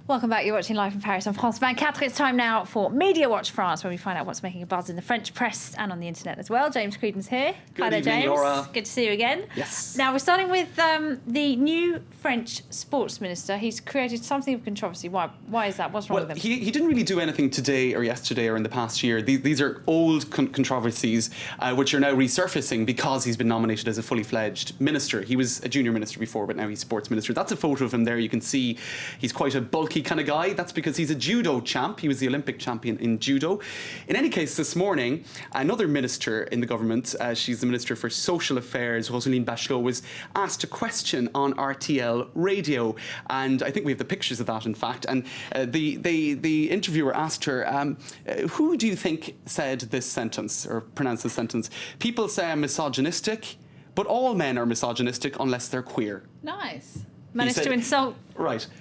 Welcome back. You're watching Live from Paris on France 24. It's time now for Media Watch France, where we find out what's making a buzz in the French press and on the internet as well. James Creedon's here. Good Hi evening, there, James. Laura. Good to see you again. Yes. Now, we're starting with the new French sports minister. He's created something of controversy. Why is that? What's wrong with him? He didn't really do anything today or yesterday or in the past year. These are old controversies which are now resurfacing because he's been nominated as a fully fledged minister. He was a junior minister before, but now he's sports minister. That's a photo of him there. You can see he's quite a bulky kind of guy. That's because he's a judo champ. He was the Olympic champion in judo. In any case, this morning, another minister in the government, she's the Minister for Social Affairs, Roselyne Bachelot, was asked a question on RTL radio. And I think we have the pictures of that, in fact. And the interviewer asked her, who do you think said this sentence, or pronounced this sentence? People say I'm misogynistic, but all men are misogynistic unless they're queer. Nice. Managed to insult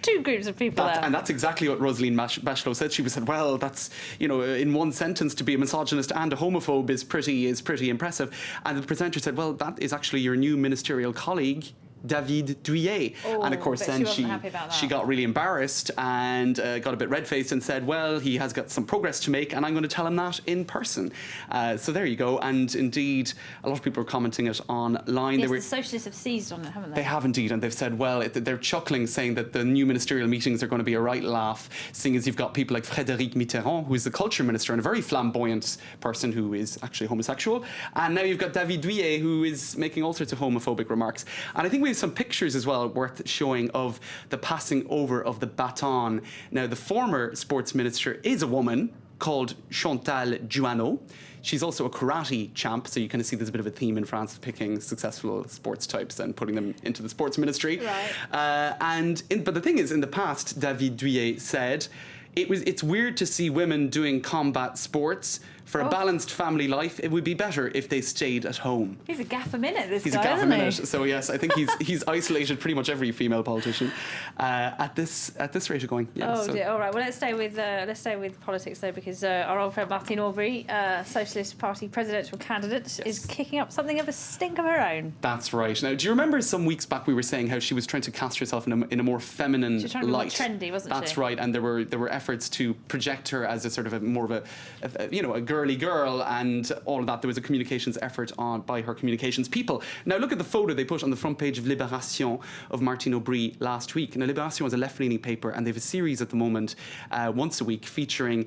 two groups of people there. And that's exactly what Roselyne Bachelot said. She said, well, that's, in one sentence to be a misogynist and a homophobe is pretty impressive. And the presenter said, well, that is actually your new ministerial colleague, David Douillet. And of course then she got really embarrassed and got a bit red-faced and said, well, he has got some progress to make and I'm going to tell him that in person. So there you go. And indeed, a lot of people are commenting it online. Yes, the socialists have seized on it, haven't they? They have indeed, and they've said, well, they're chuckling, saying that the new ministerial meetings are going to be a right laugh, seeing as you've got people like Frédéric Mitterrand, who is the culture minister and a very flamboyant person who is actually homosexual, and now you've got David Douillet, who is making all sorts of homophobic remarks. And I think we have some pictures as well worth showing of the passing over of the baton. Now, the former sports minister is a woman called Chantal Juanot. She's also a karate champ, so you kind of see there's a bit of a theme in France of picking successful sports types and putting them into the sports ministry. Right. But the thing is, in the past, David Douillet said, it's weird to see women doing combat sports. For a balanced family life, it would be better if they stayed at home. He's a gaff a minute, this guy, He's a gaff a minute. He? So yes, I think he's isolated pretty much every female politician at this rate of going. Yeah, dear. All right. Well, let's stay with politics though, because our old friend Martine Aubry, Socialist Party presidential candidate, is kicking up something of a stink of her own. That's right. Now, do you remember some weeks back we were saying how she was trying to cast herself in a more feminine light? She was trying to be more trendy, wasn't she? That's right. And there were efforts to project her as a sort of a more of a girly girl and all of that. There was a communications effort by her communications people. Now look at the photo they put on the front page of Libération of Martine Aubry last week. Now Libération is a left-leaning paper and they have a series at the moment once a week featuring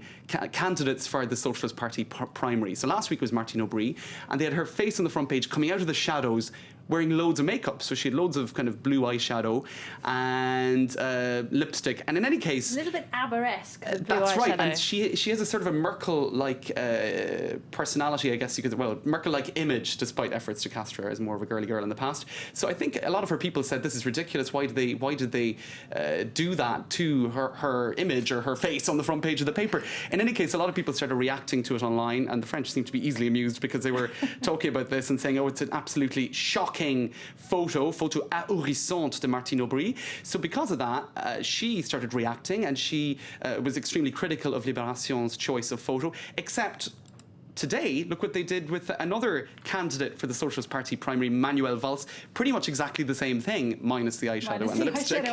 candidates for the Socialist Party primary. So last week was Martine Aubry and they had her face on the front page coming out of the shadows wearing loads of makeup. So she had loads of kind of blue eyeshadow and lipstick. And in any case... A little bit ABBA-esque. That's right. And she has a sort of a Merkel-like personality, I guess you could... Well, Merkel-like image, despite efforts to cast her as more of a girly girl in the past. So I think a lot of her people said, this is ridiculous. Why did they do that to her image or her face on the front page of the paper? In any case, a lot of people started reacting to it online, and the French seemed to be easily amused because they were talking about this and saying, oh, it's an absolutely shocking photo ahurissante de Martine Aubry. So because of that, she started reacting and she was extremely critical of Libération's choice of photo, except today, look what they did with another candidate for the Socialist Party primary, Manuel Valls. Pretty much exactly the same thing, minus the eyeshadow and the lipstick.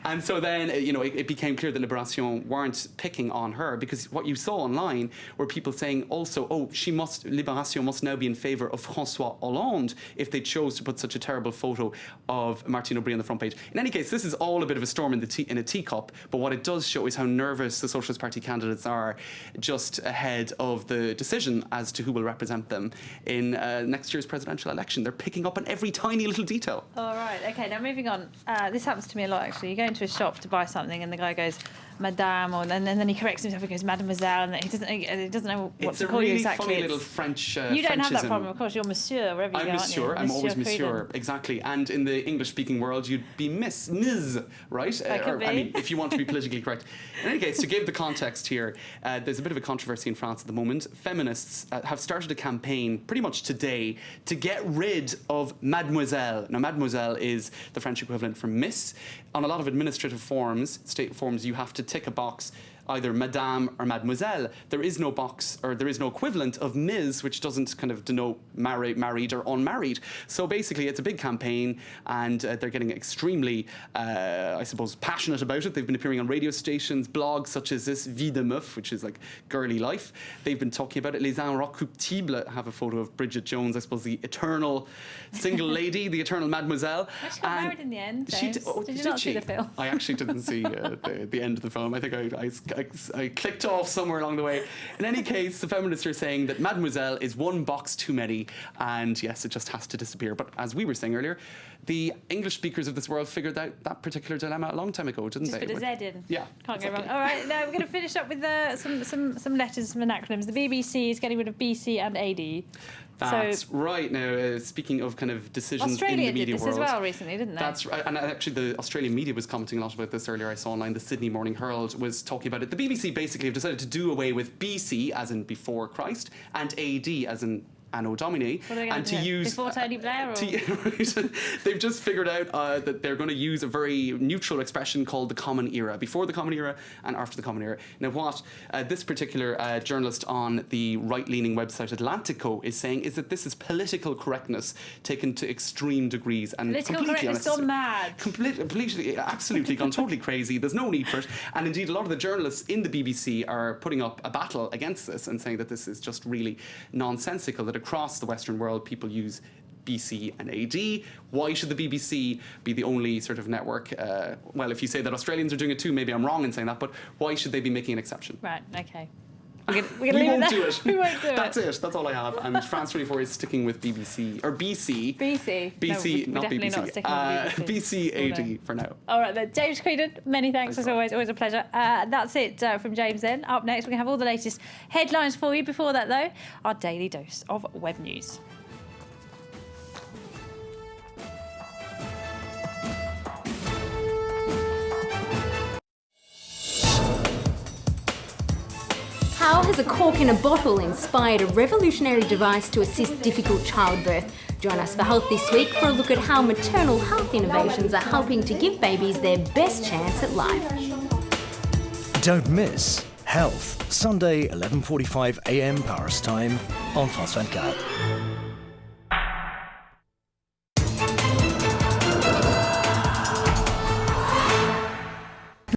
And so then, it became clear that Libération weren't picking on her, because what you saw online were people saying also, Libération must now be in favour of François Hollande if they chose to put such a terrible photo of Martine Aubry on the front page. In any case, this is all a bit of a storm in a teacup, but what it does show is how nervous the Socialist Party candidates are just ahead of the decision as to who will represent them in next year's presidential election. They're picking up on every tiny little detail. All right, okay, now moving on. This happens to me a lot, actually. You go into a shop to buy something and the guy goes, Madame, and then he corrects himself and goes, Mademoiselle, and he doesn't know what to call you exactly. It's a really funny little French You don't have that problem, of course. You're Monsieur, wherever you go, Monsieur, I'm always Monsieur, exactly. And in the English-speaking world, you'd be Ms, right? I mean, if you want to be politically correct. In any case, to give the context here, there's a bit of a controversy in France at the moment. Feminists have started a campaign pretty much today to get rid of Mademoiselle. Now, Mademoiselle is the French equivalent for Miss. On a lot of administrative forms, state forms, you have to tick a box either Madame or Mademoiselle. There is no box, or there is no equivalent of Ms, which doesn't kind of denote married or unmarried. So basically, it's a big campaign, and they're getting extremely, I suppose, passionate about it. They've been appearing on radio stations, blogs such as this, Vie de Meuf, which is like girly life. They've been talking about it. Les Inrecuptibles have a photo of Bridget Jones, I suppose, the eternal single lady, the eternal mademoiselle. She got married in the end, James. Did you not see the film? I actually didn't see the end of the film. I think I clicked off somewhere along the way. In any case, the feminists are saying that mademoiselle is one box too many, and yes, it just has to disappear. But as we were saying earlier, the English speakers of this world figured out that particular dilemma a long time ago, didn't Just they? put a Z in. Yeah. Can't go wrong. All right, now we're going to finish up with some letters, some acronyms. The BBC is getting rid of BC and AD. That's right. Now, speaking of kind of decisions Australia in the media did this world, as well recently, didn't they? That's right. And actually, the Australian media was commenting a lot about this earlier. I saw online. The Sydney Morning Herald was talking about it. The BBC basically have decided to do away with BC, as in before Christ, and AD, as in Anno Domini, and to use before Tony Blair. Or? They've just figured out that they're going to use a very neutral expression called the Common Era, before the Common Era and after the Common Era. Now, what this particular journalist on the right-leaning website Atlantico is saying is that this is political correctness taken to extreme degrees and political correctness gone mad. Completely, absolutely gone totally crazy. There's no need for it. And indeed, a lot of the journalists in the BBC are putting up a battle against this and saying that this is just really nonsensical, that across the Western world, people use BC and AD. Why should the BBC be the only sort of network? Well, if you say that Australians are doing it too, maybe I'm wrong in saying that, but why should they be making an exception? Right, okay. We won't do it. We won't do it. That's it. That's all I have. And France 24 is sticking with BBC, or BC. BC. No, not definitely BBC. Not sticking with BBC AD for now. All right, then. James Creedon, many thanks as always. Always a pleasure. That's it from James then. Up next, we're going to have all the latest headlines for you. Before that, though, our daily dose of web news. How has a cork in a bottle inspired a revolutionary device to assist difficult childbirth? Join us for Health This Week for a look at how maternal health innovations are helping to give babies their best chance at life. Don't miss Health, Sunday 11:45 a.m. Paris time on France 24.